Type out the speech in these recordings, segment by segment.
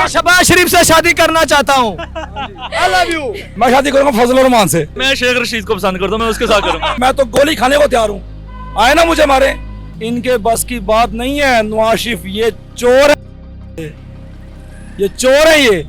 शहबाज शरीफ से शादी करना चाहता हूँ। I love you. मैं शादी करूंगा फजल रहमान से। मैं शेख रशीद को पसंद करता हूँ, मैं उसके साथ करूंगा। मैं तो गोली खाने को तैयार हूँ, आए ना मुझे मारे। इनके बस की बात नहीं है। नवाज शरीफ ये चोर है, ये चोर है, ये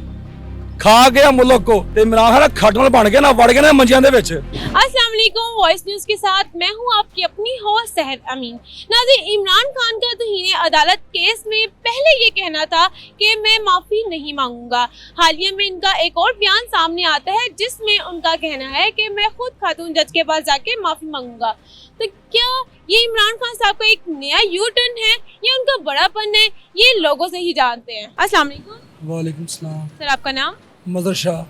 खा गया मुल्क को। इमरान खान खटमल बन गया ना, वड़ गया ना मंजियां दे विच। अस्सलाम वालेकुम, वॉइस न्यूज के साथ मैं हूं आपकी अपनी होस्ट सहर अमीन। नाज़रीन, इमरान खान का तौहीन अदालत केस में पहले ये कहना था कि मैं माफ़ी नहीं मांगूंगा। हालिया में इनका एक और बयान सामने आता है जिसमें उनका कहना है कि मैं खुद खातून जज के पास जाके माफ़ी मांगूंगा। तो क्या ये इमरान खान साहब का एक नया यू टर्न है या उनका बड़ापन है, ये लोगों से ही जानते हैं। अस्सलाम वालेकुम। वालेकुम सलाम। सर, आपका नाम? मदर शाह।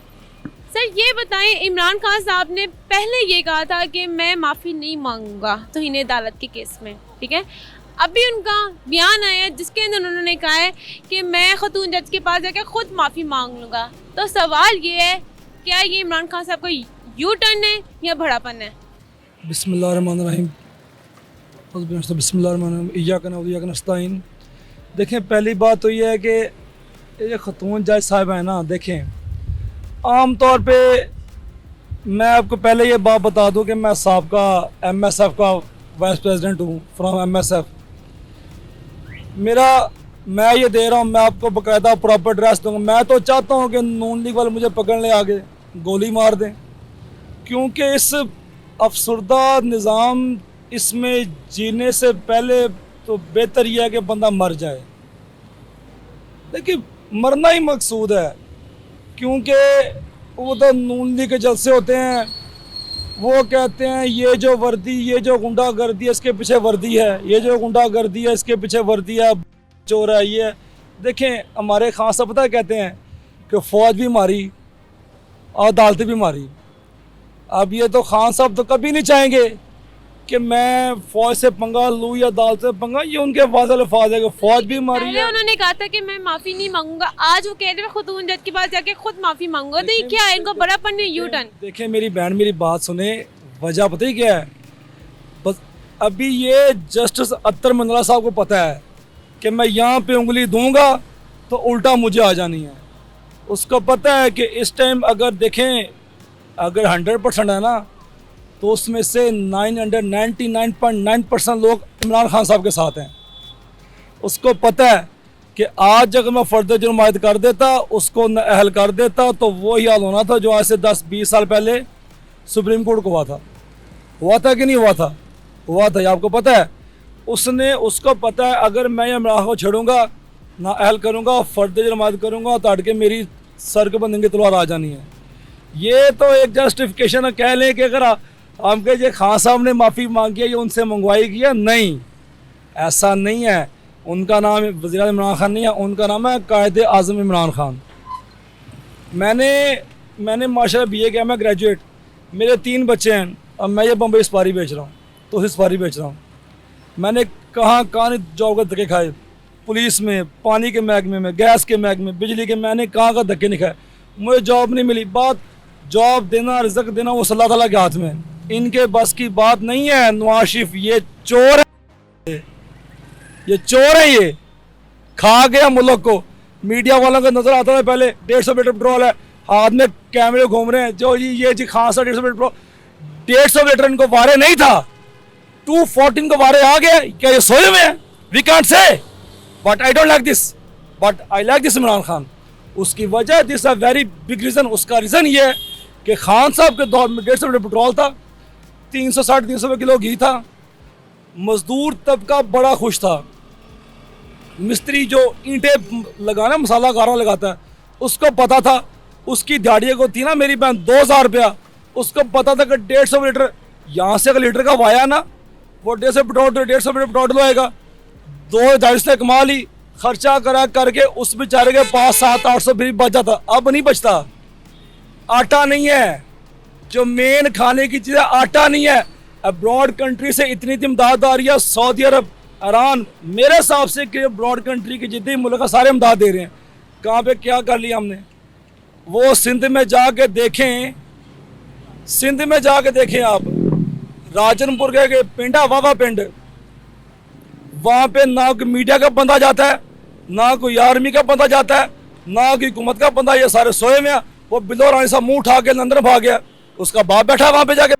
सर, ये बताएं, इमरान खान साहब ने पहले ये कहा था कि मैं माफ़ी नहीं मांगूंगा तौहीन अदालत के केस में, ठीक है। अभी उनका बयान आया है जिसके अंदर उन्होंने कहा है कि मैं खातून जज के पास जाकर खुद माफ़ी मांग लूँगा। तो सवाल ये है, क्या ये इमरान खान साहब का यू टर्न है या बड़ापन है? बिस्मिल्लाहिर्रहमानिर्रहीम। बिस्मिल्लाहिर्रहमानिर्रहीम। इय्याका नअबुदु व इय्याका नस्तईन। देखें, पहली बात तो ये है कि ये खातून जज साहब है ना, देखें आम तौर पे मैं आपको पहले ये बात बता दूं कि मैं साबका MSF का वाइस प्रेसिडेंट हूँ, फ्रॉम MSF। मैं ये दे रहा हूँ, मैं आपको बाकायदा प्रॉपर एड्रेस दूँगा। मैं तो चाहता हूँ कि नून लीग वाले मुझे पकड़ने आगे गोली मार दें, क्योंकि इस अफसरदा निज़ाम इसमें जीने से पहले तो बेहतर यह है कि बंदा मर जाए। देखिए, मरना ही मकसूद है, क्योंकि वो तो नून लीग के जलसे होते हैं, वो कहते हैं ये जो वर्दी, ये जो गुंडागर्दी है इसके पीछे वर्दी है, ये जो गुंडागर्दी है इसके पीछे वर्दी है, चोर है ये। देखें, हमारे खान साहब पता कहते हैं कि फ़ौज भी मारी और अदालतें भी मारी। अब ये तो खान साहब तो कभी नहीं चाहेंगे कि मैं फ़ौज से पंगा लूँ या अदालत से पंगा। ये उनके वाज़ेह अल्फाज है कि फ़ौज भी मारी है। उन्होंने कहा था कि मैं माफ़ी नहीं मांगूंगा, आज वो कह रहे हैं खातून जज के पास जाके खुद माफ़ी मांगूंगा। तो ये क्या है, इनको बड़ापन में यू टर्न? देखें मेरी बहन, मेरी बात सुने, वजह पता ही क्या है। बस अभी ये जस्टिस अत्तर मंडला साहब को पता है कि मैं यहाँ पे उंगली दूंगा तो उल्टा मुझे आ जानी है। उसको पता है कि इस टाइम अगर देखें, अगर 100% है ना, तो उसमें से 99.9% लोग इमरान खान साहब के साथ हैं। उसको पता है कि आज अगर मैं फर्द जुर्मायत कर देता, उसको अहल कर देता, तो वो ही हाल होना था जो आज से 10-20 साल पहले सुप्रीम कोर्ट को हुआ था कि नहीं हुआ था? हुआ था, ये आपको पता है। उसको पता है अगर मैं इमरान को छेड़ूंगा, ना अहल करूँगा, फर्द जुर्मायत करूँगा, तो अट के मेरी सर के बंदे की तलवार आ जानी है। ये तो एक जस्टिफिकेशन कह लें कि अगर हम कहे ये खान साहब ने माफ़ी मांगी है, ये उनसे मंगवाई किया, नहीं, ऐसा नहीं है। उनका नाम वज़ीर आज़म इमरान खान नहीं है, उनका नाम है कायदे आज़म इमरान खान। मैंने माशाल्लाह BA किया, मैं ग्रेजुएट, मेरे 3 बच्चे हैं। अब मैं ये बम्बई सुपारी बेच रहा हूँ, तो सुपारी बेच रहा हूँ। मैंने कहाँ नहीं जॉब का धक्के खाए, पुलिस में, पानी के महकमे में, गैस के महकमे में, बिजली के, मैंने कहाँ का धक्के नहीं खाए, मुझे जॉब नहीं मिली। बात जॉब देना, रिज़्क़ देना वो अल्लाह ताला के हाथ में है, इनके बस की बात नहीं है। नवाज शरीफ ये चोर है, ये चोर है, ये खा गया मुल्क को। मीडिया वालों को नजर आता था पहले 150 लीटर पेट्रोल है, हाथ में कैमरे घूम रहे हैं, जो ये जी खान सा 150 पेट्रोल, 150 लीटर इनको वारे नहीं था, 214 को वारे आ गए। क्या ये सोए हुए हैं? We can't say, but I don't like this, but I like this Imran Khan. उसकी वजह, this a very big reason. उसका रीज़न ये है कि खान साहब के दौर में 150 लीटर पेट्रोल था, 360-300 रुपये किलो घी था, मजदूर तबका बड़ा खुश था। मिस्त्री जो ईंटें लगाना, मसाला गारा लगाता है, उसको पता था, उसकी दिहाड़ी को थी ना मेरी बहन 2000 रुपया, उसको पता था कि 150 लीटर यहाँ से अगर लीटर का वाया ना, वो 150 लीटर पेट्रोल आएगा, 2-2.5 ने कमा ली, खर्चा करा करके उस बेचारे के 500-700-800 भी बच जाता। अब नहीं बचता, आटा नहीं है, जो मेन खाने की चीज़ है आटा नहीं है। अब्रॉड कंट्री से इतनी इमदाद आ रही है, सऊदी अरब, ईरान, मेरे हिसाब से कि अब्रॉड कंट्री के जितने मुल्क सारे इमदाद दे रहे हैं। कहाँ पे क्या कर लिया हमने? वो सिंध में जाके देखें, सिंध में जाके देखें आप, राजनपुर के पिंड है, वावा पिंड, वहाँ पे ना कोई मीडिया का बंदा जाता है, ना कोई आर्मी का बंदा जाता है, ना की हुकूमत का बंदा, ये सारे सोए में हैं। वो बिलो रानी साहब मुंह उठा के अंदर भाग गया, उसका बाप बैठा वहां पे जाके